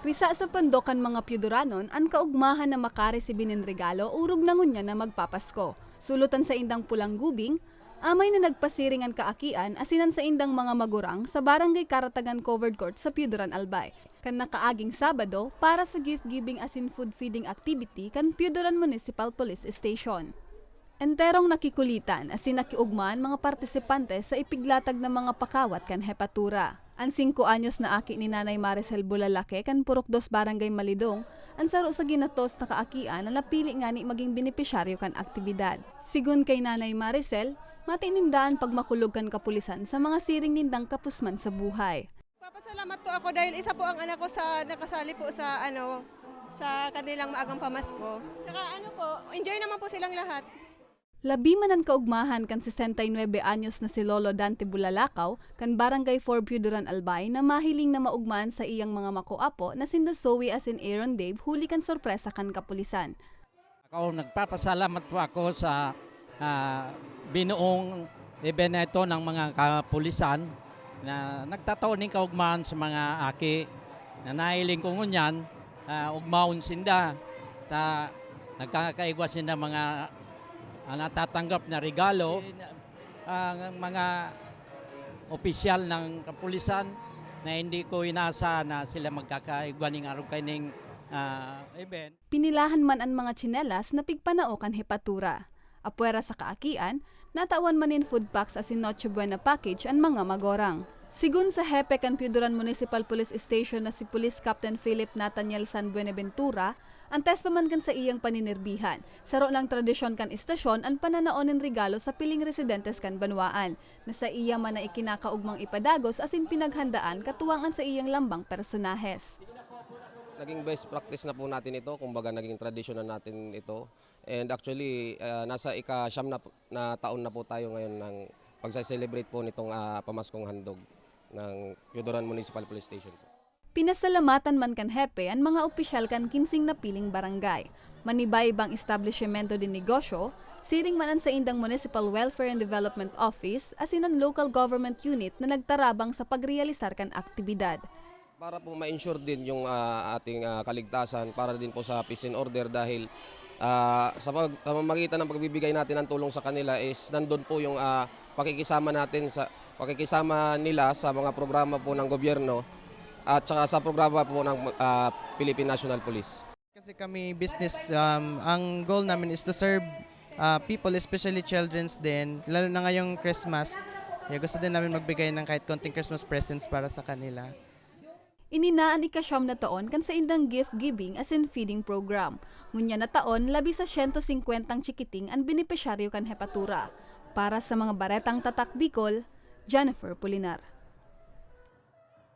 Risa sa pandokan mga Piudoranon, ang kaugmahan na makaresibinin regalo urog nangon niya na magpapasko. Sulutan sa indang pulang gubing, amay na nagpasiringan kaakian asinan sa indang mga magurang sa Barangay Karatagan Covered Court sa Piudoran, Albay. Kan nakaaging Sabado para sa gift-giving asin food feeding activity kan Piudoran Municipal Police Station. Enterong nakikulitan asin nakiugman mga partisipante sa ipiglatag ng mga pakawat kan hepatura. Ang 5 anyos na aki ni Nanay Maricel Bulalake kan Purok 2 Barangay Malidong, ang saro sa ginatos na kaakian na napili nga ni maging benepisyaryo kan aktibidad. Sigun kay Nanay Maricel, matinindaan pagmakulog kan kapulisan sa mga siring nindang kapusman sa buhay. Papasalamat po ako dahil isa po ang anak ko sa nakasali po sa sa kanilang maagang pamasko. Tsaka enjoy naman po silang lahat. Labi man ang kaugmahan kan 69 anyos na si Lolo Dante Bulalakaw kan Barangay 4 Piudoran, Albay na mahiling na maugman sa iyang mga makuapo na sinda Zoe asin Aaron Dave huli kan sorpresa kan kapulisan. Ako nagpapasalamat po ako sa binuong event na ito ng mga kapulisan na nagtataon ng kaugmahan sa mga aki na nahiling ko ngunyan, ugmaon sinda, nagkakaigwas sinda mga natatanggap na regalo, ang mga opisyal ng kapulisan na hindi ko inasa na sila magkakaigwaning araw kaining event. Pinilahan man ang mga tsinelas na pigpanaokan hepatura. Apwera sa kaakian, natawan manin food packs asin Noche Buena package ang mga magorang. Sigun sa hepe kan Piudoran Municipal Police Station na si Police Captain Philip Nathaniel San Buenaventura, antes pa man kan sa iyang paninirbihan. Saro lang tradisyon kan istasyon ang pananaonin regalo sa piling residentes kan banwaan, na sa iya man na ikinakaugmang ipadagos asin pinaghandaan katuwangan sa iyang lambang personahes. Naging best practice na po natin ito, kumbaga naging tradisyon na natin ito. And actually, nasa ika-siyam na taon na po tayo ngayon ng pagsa-celebrate po nitong pamaskong handog ng Piudoran Municipal Police Station. Pinasalamatan man kan hepe ang mga opisyal kan 15 na piling barangay. Manibay-ibang establishmento din negosyo, siring manan sa indang Municipal Welfare and Development Office asin ang local government unit na nagtarabang sa pagrealisar kan aktibidad. Para po ma-ensure din yung ating kaligtasan, para din po sa peace and order dahil sa pamamagitan ng pagbibigay natin ng tulong sa kanila is nandun po yung pakikisama nila sa mga programa po ng gobyerno at saka sa programa po ng Philippine National Police. Kasi kami business, ang goal namin is to serve people, especially children's din, lalo na ngayong Christmas. Gusto din namin magbigay ng kahit konting Christmas presents para sa kanila. Ininaan ika-siyam na taon kan sa indang gift giving asin feeding program. Ngunya na taon, labi sa 150 chikiting ang benepisyaryo kan hepatura. Para sa mga baretang tatak Bicol, Jennifer Pulinar.